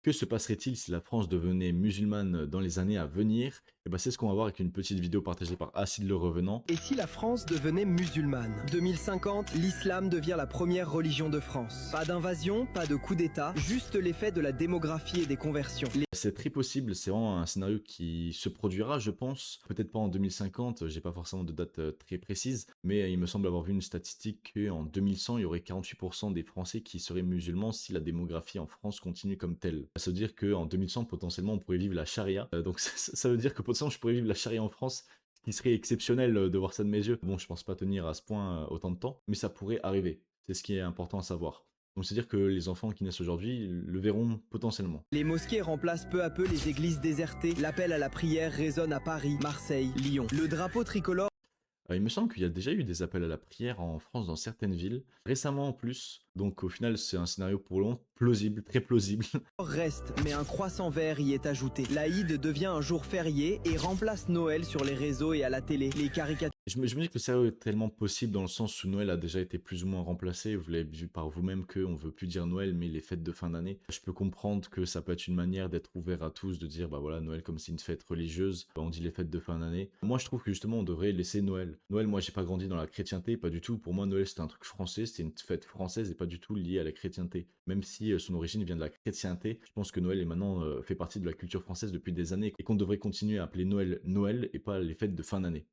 Que se passerait-il si la France devenait musulmane dans les années à venir? Et ben c'est ce qu'on va voir avec une petite vidéo partagée par Acide le Revenant. Et si la France devenait musulmane? 2050, l'islam devient la première religion de France. Pas d'invasion, pas de coup d'État, juste l'effet de la démographie et des conversions. C'est très possible, c'est vraiment un scénario qui se produira, je pense. Peut-être pas en 2050, j'ai pas forcément de date très précise, mais il me semble avoir vu une statistique qu'en 2100, il y aurait 48% des Français qui seraient musulmans si la démographie en France continue comme telle. Ça veut dire qu'en 2100, potentiellement, on pourrait vivre la charia. Donc ça veut dire que potentiellement, je pourrais vivre la charia en France, ce qui serait exceptionnel de voir ça de mes yeux. Bon, je pense pas tenir à ce point autant de temps, mais ça pourrait arriver. C'est ce qui est important à savoir. Donc c'est-à-dire que les enfants qui naissent aujourd'hui le verront potentiellement. Les mosquées remplacent peu à peu les églises désertées. L'appel à la prière résonne à Paris, Marseille, Lyon. Le drapeau tricolore Il me semble qu'il y a déjà eu des appels à la prière en France dans certaines villes, récemment en plus. Donc au final, c'est un scénario pour long, plausible, très plausible. reste, mais un croissant vert y est ajouté. L'Aïd devient un jour férié et remplace Noël sur les réseaux et à la télé. Les caricatures Je me dis que le scénario est tellement possible dans le sens où Noël a déjà été plus ou moins remplacé. Vous l'avez vu par vous-même qu'on ne veut plus dire Noël, mais les fêtes de fin d'année. Je peux comprendre que ça peut être une manière d'être ouvert à tous, de dire bah voilà, Noël comme c'est une fête religieuse, on dit les fêtes de fin d'année. Moi je trouve que justement on devrait laisser Noël. Noël, moi j'ai pas grandi dans la chrétienté, pas du tout. Pour moi Noël c'était un truc français, c'était une fête française et pas du tout liée à la chrétienté. Même si son origine vient de la chrétienté, je pense que Noël est maintenant fait partie de la culture française depuis des années et qu'on devrait continuer à appeler Noël Noël et pas les fêtes de fin d'année.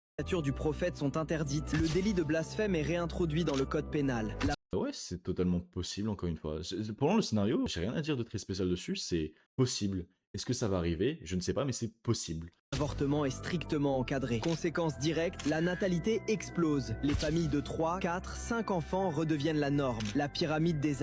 du prophète sont interdites. Le délit de blasphème est réintroduit dans le code pénal. Ouais, c'est totalement possible, encore une fois. Pendant le scénario, j'ai rien à dire de très spécial dessus, c'est possible. Est-ce que ça va arriver? Je ne sais pas, mais c'est possible. L'avortement est strictement encadré. Conséquence directe, la natalité explose. Les familles de 3, 4, 5 enfants redeviennent la norme. La pyramide des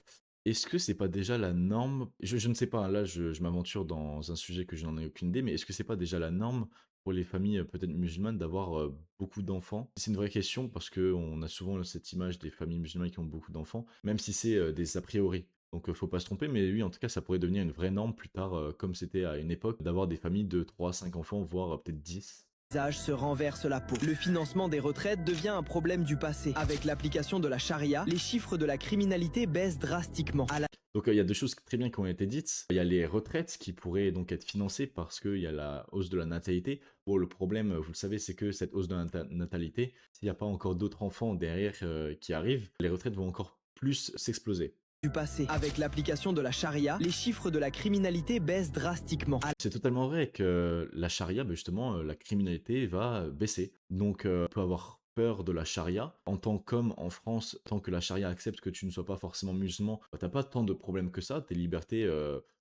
Est-ce que c'est pas déjà la norme? Je ne sais pas, là je m'aventure dans un sujet que je n'en ai aucune idée, mais est-ce que c'est pas déjà la norme pour les familles peut-être musulmanes d'avoir beaucoup d'enfants? C'est une vraie question parce qu'on a souvent cette image des familles musulmanes qui ont beaucoup d'enfants, même si c'est des a priori. Donc faut pas se tromper, mais oui, en tout cas, ça pourrait devenir une vraie norme plus tard, comme c'était à une époque, d'avoir des familles de 3 5 enfants, voire peut-être 10. âges se renversent la peau. Le financement des retraites devient un problème du passé. Avec l'application de la charia, les chiffres de la criminalité baissent drastiquement. Donc il y a deux choses très bien qui ont été dites. Il y a les retraites qui pourraient donc être financées parce qu'il y a la hausse de la natalité. Bon, le problème, vous le savez, c'est que cette hausse de la natalité, s'il n'y a pas encore d'autres enfants derrière qui arrivent, les retraites vont encore plus s'exploser. Du passé. Avec l'application de la charia, les chiffres de la criminalité baissent drastiquement. C'est totalement vrai que la charia, justement, la criminalité va baisser. Donc on peut avoir peur de la charia. En tant qu'homme en France, tant que la charia accepte que tu ne sois pas forcément musulman, t'as pas tant de problèmes que ça. Tes libertés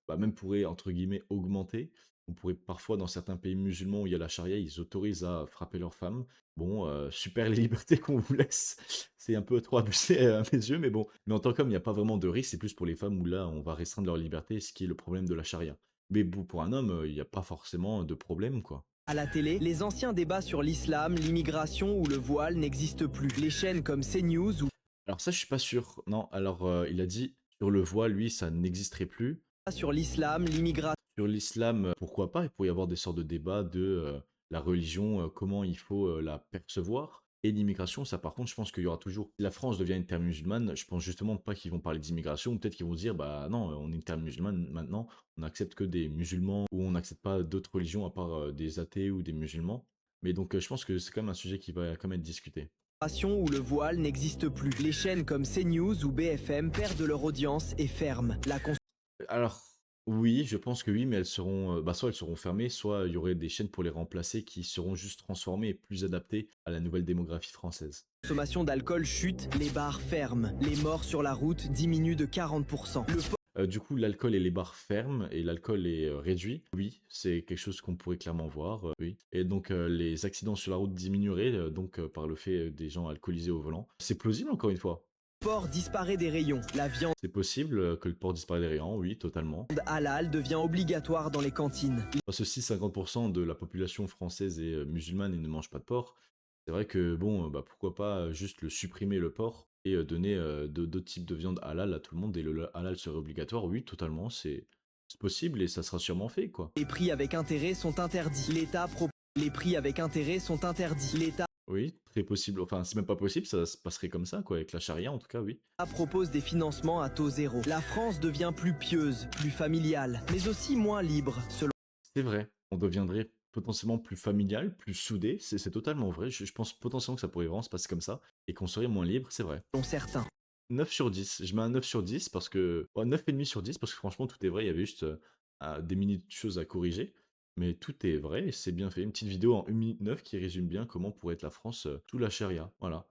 même pourraient, entre guillemets, augmenter. On pourrait parfois, dans certains pays musulmans où il y a la charia, ils autorisent à frapper leurs femmes. Bon, super les libertés qu'on vous laisse. C'est un peu trop abusé à mes yeux, mais bon. Mais en tant qu'homme, il n'y a pas vraiment de risque. C'est plus pour les femmes où là, on va restreindre leur liberté, ce qui est le problème de la charia. Mais bon, pour un homme, il n'y a pas forcément de problème, quoi. À la télé, les anciens débats sur l'islam, l'immigration ou le voile n'existent plus. Les chaînes comme CNews ou Alors ça, je suis pas sûr. Non, alors il a dit sur le voile, lui, ça n'existerait plus. sur l'islam, l'immigration. Sur l'islam, pourquoi pas? Il pourrait y avoir des sortes de débats de la religion, comment il faut la percevoir. Et l'immigration, ça par contre, je pense qu'il y aura toujours. Si la France devient une terre musulmane, je pense justement pas qu'ils vont parler d'immigration, ou peut-être qu'ils vont se dire, bah non, on est une terre musulmane maintenant, on n'accepte que des musulmans, ou on n'accepte pas d'autres religions à part des athées ou des musulmans. Mais donc je pense que c'est quand même un sujet qui va quand même être discuté. Où le voile n'existe plus. Les chaînes comme CNews ou BFM perdent leur audience et ferment. Alors, oui, je pense que oui, mais elles seront, soit elles seront fermées, soit il y aurait des chaînes pour les remplacer qui seront juste transformées et plus adaptées à la nouvelle démographie française. Consommation d'alcool chute, les bars ferment. Les morts sur la route diminuent de 40%. Du coup, l'alcool et les bars ferment et l'alcool est réduit. Oui, c'est quelque chose qu'on pourrait clairement voir, oui. Et donc les accidents sur la route diminueraient par le fait des gens alcoolisés au volant. C'est plausible encore une fois. Le porc disparaît des rayons. La viande C'est possible que le porc disparaisse des rayons, oui, totalement. halal devient obligatoire dans les cantines. Parce que si 50% de la population française est musulmane et ne mange pas de porc, c'est vrai que bon, pourquoi pas juste le supprimer le porc et donner d'autres types de viande halal à tout le monde et le halal serait obligatoire. Oui, totalement, c'est possible et ça sera sûrement fait, quoi. Les prix avec intérêt sont interdits. Les prix avec intérêt sont interdits. L'État Oui, très possible, enfin, c'est même pas possible, ça se passerait comme ça, quoi, avec la charia, en tout cas, oui. Propose des financements à taux zéro. La France devient plus pieuse, plus familiale, mais aussi moins libre, selon C'est vrai, on deviendrait potentiellement plus familial, plus soudé, c'est totalement vrai. Je pense potentiellement que ça pourrait vraiment se passer comme ça et qu'on serait moins libre, c'est vrai. certains. 9 sur 10, je mets un 9 sur 10 parce que ouais, 9,5 sur 10 parce que franchement tout est vrai, il y avait juste, des mini choses à corriger, mais tout est vrai et c'est bien fait. Une petite vidéo en 1 minute 9 qui résume bien comment pourrait être la France, sous la charia, voilà.